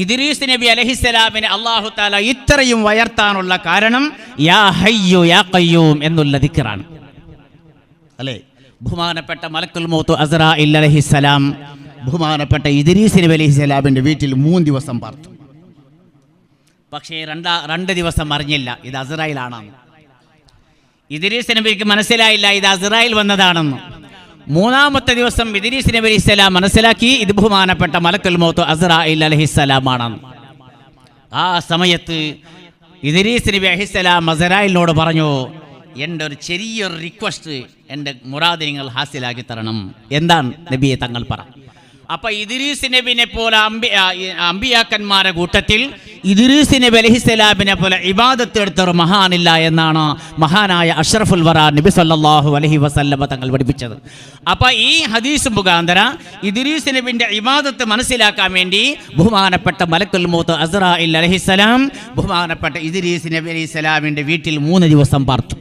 ഇദ്രീസ് നബി അലൈഹിസ്സലാമിനെ അല്ലാഹു തആല ഇത്രയും ഉയർത്താനുള്ള കാരണം യാ ഹയ്യു യാ ഖയ്യൂം എന്നുള്ള ദിക്റാണ്. അല്ലേ? ബഹുമാനപ്പെട്ട മലക്കുൽ മൗത്ത് അസ്റാഈൽ അലൈഹിസ്സലാം ബഹുമാനപ്പെട്ട ഇദ്രീസ് നബി അലൈഹിസ്സലാമിന്റെ വീട്ടിൽ 3 ദിവസം പാർത്തു. പക്ഷേ 2 ദിവസം അറിഞ്ഞില്ല ഇത് അസ്റാഈലാണെന്ന്. ഇദ്രീസ് നബിക്ക് മനസ്സിലായില്ല ഇത് അസ്റാഈൽ വന്നതാണെന്ന്. 3-ാമത്തെ ദിവസം ഇദ്രീസ് നബി അലൈഹിസ്സലാം മനസ്സിലാക്കി ഇത് ബഹുമാനപ്പെട്ട മലക്കുൽ മൗത്ത് അസ്റാഈൽ അലൈഹിസ്സലാമാണെന്ന്. ആ സമയത്ത് ഇദ്രീസ് നബി അലൈഹിസ്സലാം അസ്റാഈലിനോട് പറഞ്ഞു, എൻ്റെ ഒരു ചെറിയൊരു റിക്വസ്റ്റ്, എൻ്റെ മുറാദ് നിങ്ങൾ ഹാസിലാക്കി തരണം. എന്താണ് നബിയെ തങ്ങൾ പറ. അപ്പൊ ഇദ്രീസ് നബിനെ പോലെ അമ്പിയാക്കന്മാരെ കൂട്ടത്തിൽ ഇദ്രീസ് നബി അലൈഹിസ്സലാമിനെ പോലെ ഇബാദത്ത് എടുത്തൊരു മഹാനില്ല എന്നാണ് മഹാനായ അഷ്റഫുൽ വറ നബി സല്ലല്ലാഹു അലൈഹി വസല്ലമ തങ്ങൾ പഠിപ്പിച്ചത്. അപ്പൊ ഈ ഹദീസ് മുഖാന്തര ഇദ്രീസ് നബിന്റെ ഇബാദത്ത് മനസ്സിലാക്കാൻ വേണ്ടി ബഹുമാനപ്പെട്ട മലക്കുൽ മൗത്ത് അസ്റാഈൽ അലൈഹിസ്സലാം ബഹുമാനപ്പെട്ട ഇദ്രീസ് നബി അലൈഹിസ്സലാമിന്റെ വീട്ടിൽ 3 ദിവസം പാർത്തു.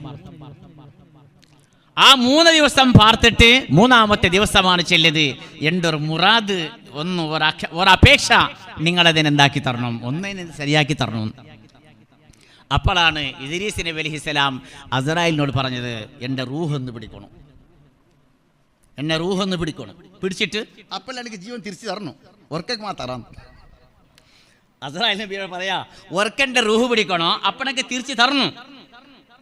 ആ 3 ദിവസം പാർത്തിട്ട് 3-ാമത്തെ ദിവസമാണ് ചെല്ലിയത്. എൻ്റെ ഒരു മുറാദ് ഒരപേക്ഷ നിങ്ങളതിനെന്താക്കി തരണം, ഒന്നിനെ ശരിയാക്കി തരണം. അപ്പോഴാണ് ഇദ്രീസ് നബി അലൈഹിസ്സലാം അസ്റാഈലിനോട് പറഞ്ഞത്, എൻ്റെ റൂഹ് ഒന്ന് പിടിക്കണം, എന്നെ റൂഹ് ഒന്ന് പിടിക്കണം. പിടിച്ചിട്ട് അപ്പോൾ എനിക്ക് ജീവൻ തിരിച്ചു തരണം, ഒർക്കൊക്കെ മാത്രം. അസ്റാഈൽ നബിയോട് പറയാ, ഒർക്കൻ്റെ റൂഹ് പിടിക്കണോ അപ്പനൊക്കെ തിരിച്ചു തരണം.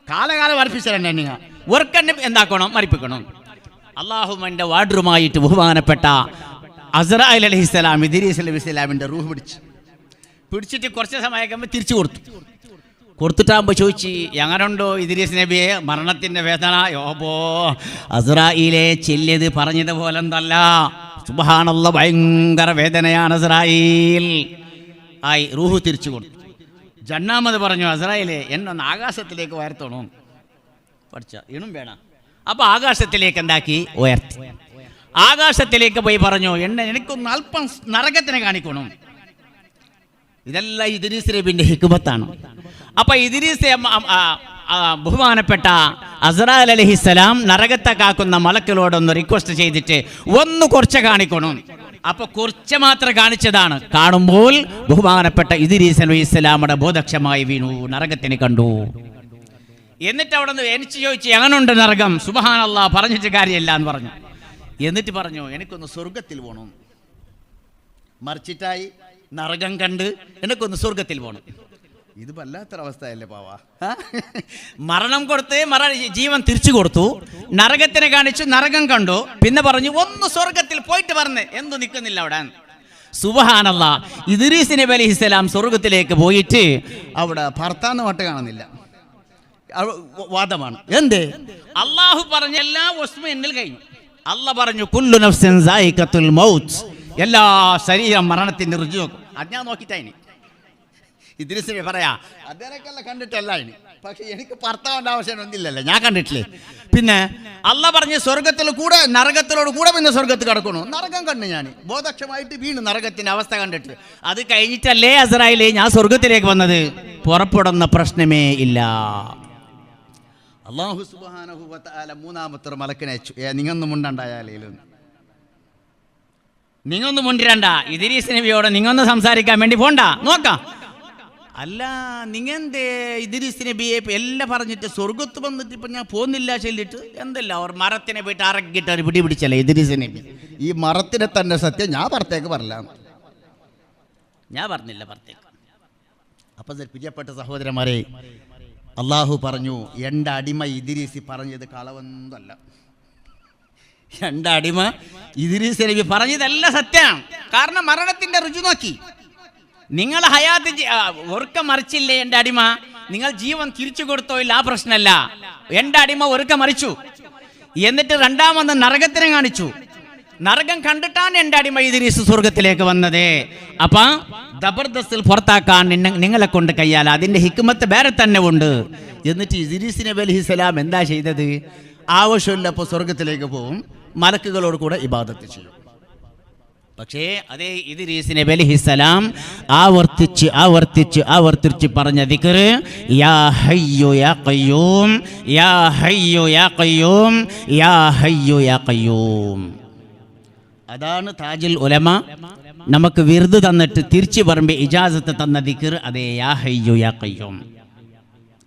കാലകാലം വർപ്പിച്ചതന്നെ നിങ്ങൾ ഒർക്കന്നെ എന്താക്കണം, മരിപ്പിക്കണം. അള്ളാഹുവിൻ്റെ വാർഡറുമായിട്ട് ബഹുമാനപ്പെട്ട അസ്റാഈൽ അലൈഹിസ്സലാം ഇദ്രീസ് നബി അലൈഹിസ്സലാമിൻ്റെ റൂഹ് പിടിച്ചിട്ട് കുറച്ച് സമയം തിരിച്ചു കൊടുത്തിട്ടാകുമ്പോൾ ചോദിച്ചു, എങ്ങനെയുണ്ടോ ഇദ്രീസ് നബിയെ മരണത്തിൻ്റെ വേദന? യോബോ അസ്റാഈലെ ചെല്ലിയത് പറഞ്ഞതുപോലെ എന്തല്ല, സുബ്ഹാനല്ലാഹ് ഭയങ്കര വേദനയാണ് അസ്റാഈൽ. ആയി റൂഹ് തിരിച്ചു കൊടുത്തു. ജന്നാമത് പറഞ്ഞു, അസ്റാഈലെ എന്നൊന്ന് ആകാശത്തിലേക്ക് ഉയർത്തണോ? പഠിച്ച ഇണും വേണം. അപ്പോൾ ആകാശത്തിലേക്ക് എന്താക്കി ഉയർത്തി. ആകാശത്തിലേക്ക് പോയി പറഞ്ഞു, എനിക്കൊന്ന് അല്പം നരകത്തിനെ കാണിക്കണം. ഇതെല്ലാം ഇദ്രീസ് നബിന്റെ ഹിക്മത്താണ്. അപ്പോൾ ഇദ്രീസ് ബഹുമാനപ്പെട്ട അസ്റാഈൽ അലൈഹിസ്സലാം നരകത്തെ കാക്കുന്ന മലക്കുകളോടൊന്ന് റിക്വസ്റ്റ് ചെയ്തിട്ട് ഒന്ന് കുറച്ച് കാണിക്കണം. അപ്പൊ കുറച്ച് മാത്രം കാണിച്ചതാണ്. കാണുമ്പോൾ ബഹുമാനപ്പെട്ട ഇദ്രീസ് അലൈഹിസ്സലാമുടെ ബോധക്ഷമായി വീണു, നരകത്തിനെ കണ്ടു. എന്നിട്ട് അവിടെ നിന്ന് എനിക്ക് ചോദിച്ചു, എങ്ങനുണ്ട് നരകം? സുബ്ഹാനല്ലാഹ്, പറഞ്ഞിട്ട് കാര്യമില്ല എന്ന് പറഞ്ഞു. എന്നിട്ട് പറഞ്ഞു, എനിക്കൊന്ന് സ്വർഗത്തിൽ പോകണം. മറിച്ചിട്ടായി നരകം കണ്ട് എനിക്കൊന്ന് സ്വർഗത്തിൽ പോകണം. ഇത് വല്ലാത്തൊരവസ്ഥയല്ലേ പാവാ. മരണം കൊടുത്ത് ജീവൻ തിരിച്ചു കൊടുത്തു, നരകത്തിനെ കാണിച്ചു, നരകം കണ്ടു, പിന്നെ പറഞ്ഞു ഒന്ന് സ്വർഗത്തിൽ പോയിട്ട് പറഞ്ഞ് എന്തു നിൽക്കുന്നില്ല അവിടെ. സുബ്ഹാനല്ലാഹ്, ഇദ്രീസ് നബി അലൈഹിസ്സലാം സ്വർഗത്തിലേക്ക് പോയിട്ട് അവിടെ ഭർത്താന്ന് വട്ട് കാണുന്നില്ല, വാദമാണ്. എന്തേ? അള്ളാഹു പറഞ്ഞ എല്ലാ വസ്തു എന്നിൽ കഴിഞ്ഞു. അള്ളാഹ് പറഞ്ഞു, കുല്ലു നഫ്സിൻ സായിഖത്തുൽ മൗത്ത്, എല്ലാ ശരീരം മരണത്തിന്റെ രുചി നോക്കും. അത് ഞാൻ നോക്കിയിട്ടായിനി ഇദ്രീസ് നബി പറയാ, അദ്ദേഹക്കെല്ലാം കണ്ടിട്ടല്ല ഇനി, പക്ഷെ എനിക്ക് ഭർത്താവിൻ്റെ ആവശ്യം ഒന്നില്ലല്ലോ, ഞാൻ കണ്ടിട്ടില്ലേ. പിന്നെ അള്ളാഹ് പറഞ്ഞ് സ്വർഗത്തിൽ കൂടെ നരകത്തിലോട് കൂടെ പിന്നെ സ്വർഗത്തിൽ കിടക്കണു. നരകം കണ്ടു ഞാൻ, ബോധക്ഷമായിട്ട് വീണ് നരകത്തിന്റെ അവസ്ഥ കണ്ടിട്ട്. അത് കഴിഞ്ഞിട്ടല്ലേ അസ്റാഈലേ ഞാൻ സ്വർഗത്തിലേക്ക് വന്നത്. പുറപ്പെടുന്ന പ്രശ്നമേ ഇല്ല. അല്ലാഹു സുബ്ഹാനഹു വ തആല 3-ാമത്തെ മലക്കിനെ അയച്ചു. നിങ്ങൊന്നും മുണ്ടണ്ടായാലും, നിങ്ങൊന്നും മുണ്ടിരണ്ട, ഇദ്രീസ് നബിയോട് നിങ്ങൊന്ന് സംസാരിക്കാൻ വേണ്ടി പോണ്ട, നോക്കാം. അല്ല, നിങ്ങെന്തേ ഇദ്രീസ് നബിയെ എല്ലാം പറഞ്ഞിട്ട് സ്വർഗത്ത് വന്നിട്ട് ഇപ്പം ഞാൻ പോകുന്നില്ല ചൊല്ലിട്ട് എന്തല്ല അവർ മരത്തിനെ പോയിട്ട് അറക്കിയിട്ട് അവർ പിടിപിടിച്ചല്ലേ ഇദ്രീസ് നബി. ഈ മരത്തിനെ തന്നെ സത്യം ഞാൻ പുറത്തേക്ക് പറയില്ല, ഞാൻ പറഞ്ഞില്ല പുറത്തേക്ക്. അപ്പം പ്രിയപ്പെട്ട സഹോദരന്മാരെ, അള്ളാഹു പറഞ്ഞു, എൻ്റെ അടിമ ഇദ്രീസ് പറഞ്ഞത് കളവൊന്നുമല്ല. എൻ്റെ അടിമ ഇദ്രീസ് നബി പറഞ്ഞതല്ല സത്യമാണ്. കാരണം മരണത്തിൻ്റെ രുചി നോക്കി. നിങ്ങൾ ഹയാത്ത് ഒറുക്കം മറിച്ചില്ലേ എൻ്റെ അടിമ, നിങ്ങൾ ജീവൻ തിരിച്ചു കൊടുത്തോ ഇല്ല, ആ പ്രശ്നമല്ല. എൻ്റെ അടിമ ഒറുക്കം മറിച്ചു, എന്നിട്ട് 2-ാമത് നരകത്തിനെ കാണിച്ചു. നരകം കണ്ടിട്ടാണ് എൻ്റെ അടിമ ഇദ്രീസ് സ്വർഗത്തിലേക്ക് വന്നത്. അപ്പം ജബർദസ്തിൽ പുറത്താക്കാൻ നിങ്ങളെ കൊണ്ട് കഴിയാല, അതിൻ്റെ ഹിക്മത്ത് വേറെ തന്നെ ഉണ്ട്. എന്നിട്ട് ഇദ്രീസ് നബി അലൈഹിസ്സലാം എന്താ ചെയ്തത്? ആവശ്യമില്ലപ്പോൾ സ്വർഗത്തിലേക്ക് പോവും, മലക്കുകളോട് കൂടെ ഇബാദത്ത് ചെയ്യും. പക്ഷേ അതേ ഇദ്രീസ് നബി അലൈഹിസ്സലാം ആവർത്തിച്ച് ആവർത്തിച്ച് ആവർത്തിച്ച് പറഞ്ഞ ദിക്ർ യാ ഹയ്യു യാ ഖയ്യൂം, യാ ഹയ്യു യാ ഖയ്യൂം, യാ ഹയ്യു യാ ഖയ്യൂം. അതാണ് താജുൽ ഉലമ നമുക്ക് വിരുദ് തന്നിട്ട് തിരിച്ചു പറയുമ്പോൾ ഇജാസത്ത് തന്ന ദിക്ർ അതേ യാ ഹയ്യു യാ ഖയ്യൂം.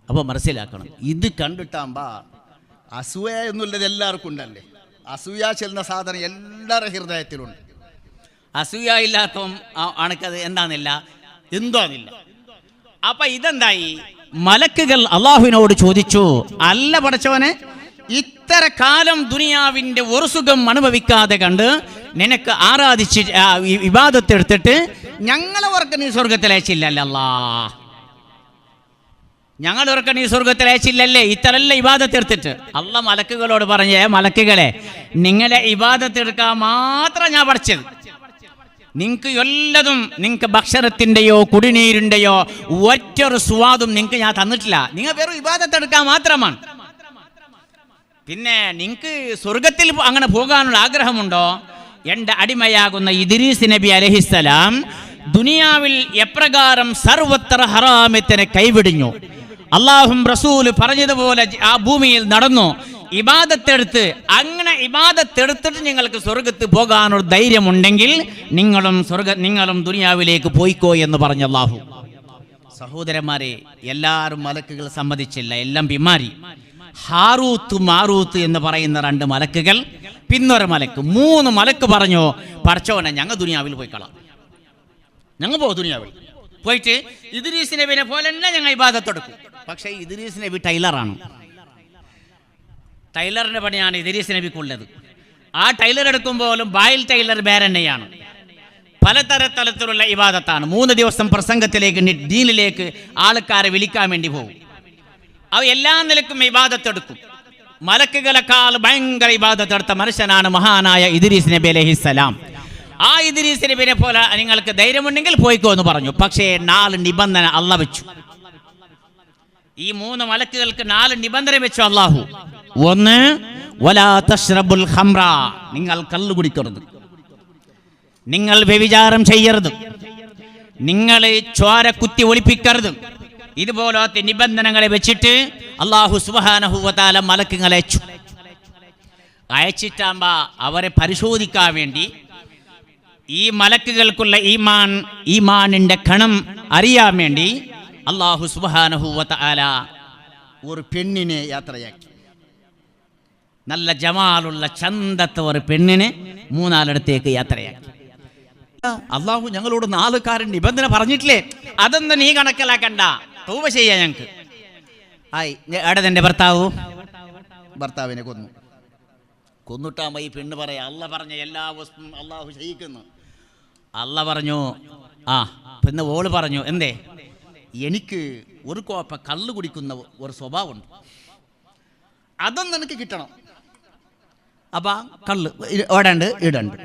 അപ്പോൾ മനസ്സിലാക്കണം, ഇത് കണ്ടിട്ടാകുമ്പോൾ അസൂയ എന്നുള്ളത് എല്ലാവർക്കും ഉണ്ടല്ലേ. അസൂയ ചെല്ലുന്ന സാധനം എല്ലാവരുടെ ഹൃദയത്തിലുണ്ട്. അസൂയ ഇല്ലാത്ത ആണക്കത് എന്താന്നില്ല, എന്തോന്നില്ല. അപ്പം ഇതെന്തായി, മലക്കുകൾ അള്ളാഹുവിനോട് ചോദിച്ചു, അല്ല പടച്ചവനെ, ഇത്ര കാലം ദുനിയാവിൻ്റെ ഒരു സുഖം അനുഭവിക്കാതെ കണ്ട് നിനക്ക് ആരാധിച്ച് ഇബാദത്തെടുത്തിട്ട് ഞങ്ങളവർക്ക് നീ സ്വർഗത്തിലയച്ചില്ലല്ലോ, ഞങ്ങളവർക്ക് നീ സ്വർഗത്തിലയച്ചില്ലല്ലേ, ഇത്രല്ല ഇബാദത്തെടുത്തിട്ട്. അള്ള മലക്കുകളോട് പറഞ്ഞേ, മലക്കുകളെ, നിങ്ങളെ ഇബാദത്തെടുക്കാൻ മാത്രം ഞാൻ പഠിച്ചത്. നിങ്ങൾക്ക് എല്ലതും, നിങ്ങൾക്ക് ഭക്ഷണത്തിൻ്റെയോ കുടിനീരിൻ്റെയോ ഒറ്റൊരു സ്വാദും നിങ്ങൾക്ക് ഞാൻ തന്നിട്ടില്ല. നിങ്ങൾ വെറും ഇബാദത്തെടുക്കാൻ മാത്രമാണ്. പിന്നെ നിങ്ങൾക്ക് സ്വർഗത്തിൽ അങ്ങനെ പോകാനുള്ള ആഗ്രഹമുണ്ടോ? എൻ്റെ അടിമയാകുന്ന ഇദ്രീസ് നബി അലൈഹിസ്സലാം ദുനിയാവിൽ എപ്രകാരം സർവത്ര ഹറാമത്തിനെ കൈവിടിഞ്ഞു, അള്ളാഹും റസൂൽ പറഞ്ഞതുപോലെ ആ ഭൂമിയിൽ നടന്നു, ഇബാദത്തെടുത്ത്, അങ്ങനെ ഇബാദത്തെടുത്തിട്ട് നിങ്ങൾക്ക് സ്വർഗത്ത് പോകാനൊരു ധൈര്യമുണ്ടെങ്കിൽ നിങ്ങളും ദുനിയാവിലേക്ക് പോയിക്കോ എന്ന് പറഞ്ഞ അള്ളാഹു. സഹോദരന്മാരെ, എല്ലാവരും മലക്കുകൾ സമ്മതിച്ചില്ല, എല്ലാം പിന്മാറി. ഹാറൂത്ത് മാറൂത്ത് എന്ന് പറയുന്ന 2 മലക്കുകൾ, പിന്നൊരു മലക്ക്, 3 മലക്ക് പറഞ്ഞു, പടച്ചോനെ ഞങ്ങൾ ദുനിയാവിൽ പോയിക്കളാം, ഞങ്ങൾ പോകും ദുനിയാവിൽ പോയിട്ട് ഇദ്രീസ് നബിനെ പോലെ തന്നെ ഞങ്ങൾ ഇബാദത്തെടുക്കും. പക്ഷേ ഇദ്രീസ് നബി ടൈലറാണ്, ടൈലറിൻ്റെ പണിയാണ് ഇദ്രീസ് നബിക്കുള്ളത്. ആ ടൈലർ എടുക്കുമ്പോഴും ബായിൽ ടൈലർ വേറെന്നെയാണ്. പലതരത്തിലുള്ള ഇബാദത്താണ്. 3 ദിവസം പ്രസംഗത്തിലേക്ക്, ദീനിലേക്ക് ആൾക്കാരെ വിളിക്കാൻ വേണ്ടി പോകും. അവ എല്ലാ നിലക്കും ഇബാദത്തെടുക്കും. മലക്കുകളെക്കാൾ ഭയങ്കര ഇബാദത്തെടുത്ത മനുഷ്യനാണ് മഹാനായ ഇദ്രീസ് നബി അലൈഹിസ്സലാം. ആ ഇദ്രീസ് നബിനെ പോലെ നിങ്ങൾക്ക് ധൈര്യമുണ്ടെങ്കിൽ പോയിക്കോ എന്ന് പറഞ്ഞു. പക്ഷേ 4 നിബന്ധന അള്ള വെച്ചു. ഈ 3 മലക്കുകൾക്ക് 4 നിബന്ധന വെച്ചു അള്ളാഹു. 1, വലാ തശ്റബുൽ ഖംറ, നിങ്ങൾ കള്ളു കുടിക്കരുത്, നിങ്ങൾ വ്യഭിചാരം ചെയ്യരുത്, നിങ്ങൾ ചോര കുത്തി ഒളിപ്പിക്കരുത്. ഇതുപോലത്തെ നിബന്ധനകളെ വെച്ചിട്ട് അല്ലാഹു സുബ്ഹാനഹു വ തആല മലക്കുകളെ അയച്ചിട്ടാകുമ്പോ അവരെ പരിശോധിക്കാൻ വേണ്ടി, ഈ മലക്കുകൾക്കുള്ള ഈമാനിന്റെ കണം അറിയാൻ വേണ്ടി അല്ലാഹു സുബ്ഹാനഹു വ തആല ഒരു പെണ്ണിനെ യാത്രയാക്കി. നല്ല ജമാലുള്ള ചന്തത്തെ ഒരു പെണ്ണിനെ 3-4 യാത്രയാക്കി. അള്ളാഹു ഞങ്ങളോട് 4 കാര്യം നിബന്ധന പറഞ്ഞിട്ടില്ലേ, അതൊന്നും നീ കണക്കിലാക്കണ്ട, തൗബ ചെയ്യാ ഞങ്ങൾക്ക്. എവിടെ തന്റെ ഭർത്താവിനെ കൊന്നിട്ടാകുമ്പോ ഈ പെണ്ണ് പറയാ, അള്ള പറഞ്ഞ എല്ലാ വസ്തുവും അള്ളാഹു ചെയ്യിക്കുന്നു. അള്ള പറഞ്ഞു, പിന്നെ ഓള് പറഞ്ഞു, എന്തേ, എനിക്ക് ഒരു കോപ്പ കള്ള് കുടിക്കുന്ന ഒരു സ്വഭാവമുണ്ട്, അതൊന്നും എനിക്ക് കിട്ടണം. അപ്പൊ കള്ള് ഓടണ്ട് ഇടണ്ട്,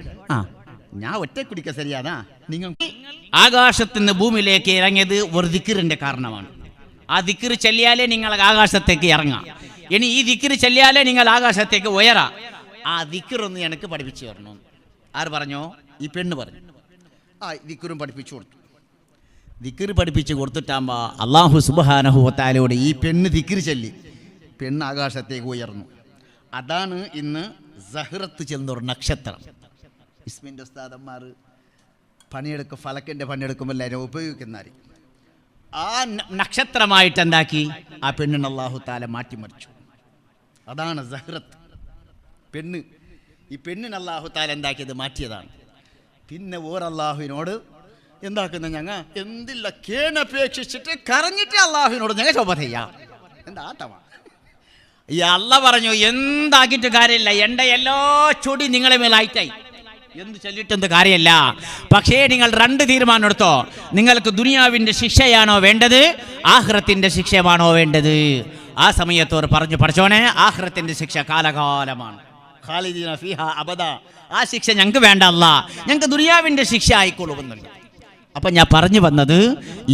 ഞാൻ ഒറ്റ കുടിക്ക ശരിയാതാ. നിങ്ങൾ ആകാശത്തുനിന്ന് ഭൂമിയിലേക്ക് ഇറങ്ങിയത് ഒരു ദിക്റിന്റെ കാരണമാണ്. ആ ദിക്ർ ചൊല്ലിയാലേ നിങ്ങൾ ആകാശത്തേക്ക് ഇറങ്ങാം. ഇനി ഈ ദിക്ർ ചൊല്ലിയാലേ നിങ്ങൾ ആകാശത്തേക്ക് ഉയരാ. ആ ദിക്റൊന്ന് എനിക്ക് പഠിപ്പിച്ചു തരണം. ആര് പറഞ്ഞോ? ഈ പെണ്ണ് പറഞ്ഞു. ദിക്റും പഠിപ്പിച്ചു കൊടുത്തു. ദിക്ർ പഠിപ്പിച്ച് കൊടുത്തിട്ടാകുമ്പോൾ അല്ലാഹു സുബ്ഹാനഹു വ തആലയോട് ഈ പെണ്ണ് ദിക്ർ ചൊല്ലി, പെണ്ണ് ആകാശത്തേക്ക് ഉയർന്നു. അതാണ് ഇന്ന് സഹ്റത്ത് ചെന്നൊരു നക്ഷത്രം. ഇസ്മിൻ്റെ ഉസ്താദന്മാർ ഫലക്കിൻ്റെ പണിയെടുക്കുമ്പോൾ എല്ലാവരും ഉപയോഗിക്കുന്നവർ. ആ നക്ഷത്രമായിട്ട് എന്താക്കി, ആ പെണ്ണിന് അല്ലാഹു തആല മാറ്റിമറിച്ചു. അതാണ് സഹ്റത്ത് പെണ്ണ്. ഈ പെണ്ണിന് അല്ലാഹു തആല എന്താക്കിയത്, മാറ്റിയതാണ്. പിന്നെ അല്ലാഹുവിനോട് എന്താക്കുന്ന, ഞങ്ങൾ എന്തില്ല കേണപേക്ഷിച്ചിട്ട് കരഞ്ഞിട്ട് അല്ലാഹുവിനോട് ഞങ്ങൾ ശോഭ ചെയ്യാം. എന്താ ആട്ടമാണ് ഈ അള്ള പറഞ്ഞു, എന്താക്കിയിട്ട് കാര്യമില്ല, എൻ്റെ എല്ലാ ചൊടി നിങ്ങളെ മേലായിട്ടായി, എന്ത് ചൊല്ലിട്ടെന്ത് കാര്യമല്ല. പക്ഷേ നിങ്ങൾ 2 തീരുമാനം എടുത്തോ. നിങ്ങൾക്ക് ദുനിയാവിൻ്റെ ശിക്ഷയാണോ വേണ്ടത്, ആഖിറത്തിൻ്റെ ശിക്ഷയാണോ വേണ്ടത്? ആ സമയത്തോർ പറഞ്ഞു, പഠിച്ചോനെ, ആഖിറത്തിൻ്റെ ശിക്ഷ കാലകാലമാണ്, ഖാലിദീന ഫീഹാ അബദ. ആ ശിക്ഷ ഞങ്ങൾക്ക് വേണ്ട അല്ല, ഞങ്ങൾക്ക് ദുനിയാവിൻ്റെ ശിക്ഷ ആയിക്കൊള്ളുമെന്നുണ്ട്. അപ്പം ഞാൻ പറഞ്ഞു വന്നത്,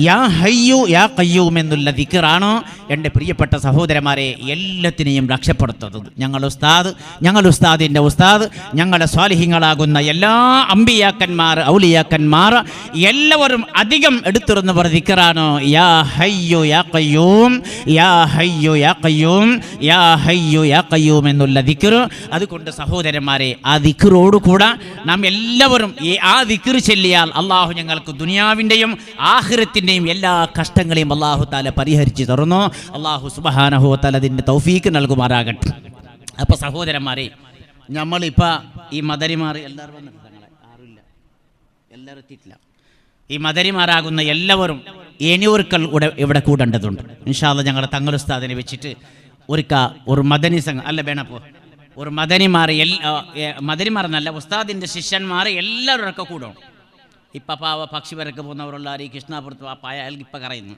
യാ ഹയ്യു യാ ഖയ്യൂം എന്നുള്ള ദിക്റാണോ എൻ്റെ പ്രിയപ്പെട്ട സഹോദരന്മാരെ, എല്ലാത്തിനെയും രക്ഷപ്പെടുത്തുന്നത് ഞങ്ങൾ ഉസ്താദിൻ്റെ ഉസ്താദ്, ഞങ്ങളുടെ സ്വാലിഹീങ്ങളാകുന്ന എല്ലാ അമ്പിയാക്കന്മാർ, ഔലിയാക്കന്മാർ എല്ലാവരും അധികം എടുത്തിരുന്നവർ ദിക്റാണ് യാ ഹയ്യു യാ ഖയ്യൂം, യാ ഹയ്യു യാ ഖയ്യൂം, യാ ഹയ്യു യാ ഖയ്യൂം എന്നുള്ള ദിക്ർ. അതുകൊണ്ട് സഹോദരന്മാരെ, ആ ദിക്റോടുകൂടെ നാം എല്ലാവരും ആ ദിക്ർ ചൊല്ലിയാൽ അള്ളാഹു ഞങ്ങൾക്ക് ദുനിയാവിൻ്റെയും ആഖിറത്തിൻ്റെയും എല്ലാ കഷ്ടങ്ങളെയും അള്ളാഹു താല പരിഹരിച്ച് തരുന്നു. അള്ളാഹു സുബ്ഹാനഹു വ തആല അതിൻ്റെ തൗഫീക്ക് നൽകുമാറാകട്ടെ. അപ്പോൾ സഹോദരന്മാരെ, നമ്മളിപ്പോൾ ഈ മദരിമാർ എല്ലാവരും വന്നിട്ട് ആരുമില്ല, എല്ലാവരും എത്തിയിട്ടില്ല. ഈ മദരിമാരാകുന്ന എല്ലാവരും ഏനിയൂർക്കൾ ഇവിടെ കൂടേണ്ടതുണ്ട്. ഇൻഷാ അല്ലാഹ് ഞങ്ങളുടെ തങ്ങൾ ഉസ്താദിനെ വെച്ചിട്ട് ഒരു മദനി സംഘം അല്ല വേണപ്പോൾ ഒരു മദനിമാരെന്നല്ല, ഉസ്താദിൻ്റെ ശിഷ്യന്മാർ എല്ലാവരും ഒക്കെ കൂടണം. ഇപ്പം പാവ പക്ഷിവരൊക്കെ പോകുന്നവരുള്ള ഈ കൃഷ്ണാപുരത്ത് അയാൾക്ക് ഇപ്പം പറയുന്നു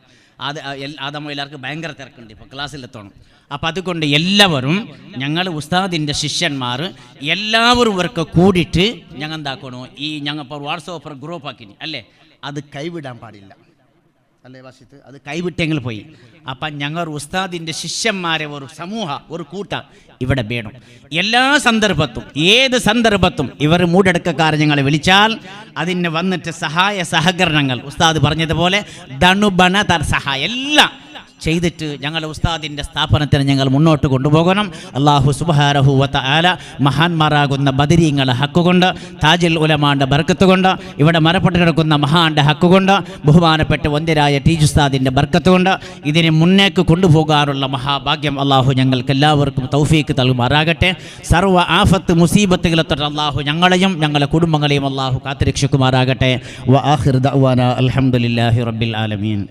ആദമോ എല്ലാവർക്കും ഭയങ്കര തിരക്കുണ്ട്, ഇപ്പോൾ ക്ലാസ്സിലെത്തണം. അപ്പം അതുകൊണ്ട് എല്ലാവരും ഞങ്ങൾ ഉസ്താദിൻ്റെ ശിഷ്യന്മാർ എല്ലാവരും ഇവർക്ക് കൂടിയിട്ട് ഞങ്ങൾ എന്താക്കണോ, ഞങ്ങൾ ഇപ്പോൾ വാട്സപ്പ് ഗ്രൂപ്പ് ആക്കിനി അല്ലേ, അത് കൈവിടാൻ പാടില്ല അല്ലേ വാശിത്ത്, അത് കൈവിട്ടെങ്കിൽ പോയി. അപ്പം ഞങ്ങൾ ഉസ്താദിൻ്റെ ശിഷ്യന്മാരെ ഒരു ഒരു കൂട്ടം ഇവിടെ വേണം. എല്ലാ സന്ദർഭത്തും ഏത് സന്ദർഭത്തും ഇവർ മൂടടക്കക്കാർ ഞങ്ങളെ വിളിച്ചാൽ അതിന് വന്നിട്ട് സഹായ സഹകരണങ്ങൾ ഉസ്താദ് പറഞ്ഞതുപോലെ ധനുബണ സഹായം എല്ലാം ചെയ്തിട്ട് ഞങ്ങളുടെ ഉസ്താദിൻ്റെ സ്ഥാപനത്തിന് ഞങ്ങൾ മുന്നോട്ട് കൊണ്ടുപോകണം. അല്ലാഹു സുബ്ഹാനഹു വ തആല മഹാന്മാരാകുന്ന ബദരീങ്ങളെ ഹക്കുകൊണ്ട്, താജുൽ ഉലമാൻ്റെ ബർക്കത്ത് കൊണ്ട്, ഇവിടെ മരപ്പെട്ട് കിടക്കുന്ന മഹാന്റെ ഹക്കുകൊണ്ട്, ബഹുമാനപ്പെട്ട വന്ദ്യരായ ടീജ് ഉസ്താദിൻ്റെ ബർക്കത്ത് കൊണ്ട് ഇതിനെ മുന്നേക്ക് കൊണ്ടുപോകാനുള്ള മഹാഭാഗ്യം അല്ലാഹു ഞങ്ങൾക്ക് എല്ലാവർക്കും തൗഫീക്ക് നൽകുമാറാകട്ടെ. സർവ്വ ആഫത്ത് മുസീബത്തുകളെ തൊട്ട് അല്ലാഹു ഞങ്ങളെയും ഞങ്ങളുടെ കുടുംബങ്ങളെയും അല്ലാഹു കാത്തുരക്ഷിക്കുമാറാകട്ടെ. വ ആഖിറു ദഅ്വാനാ അൽഹംദുലില്ലാഹി റബ്ബിൽ ആലമീൻ.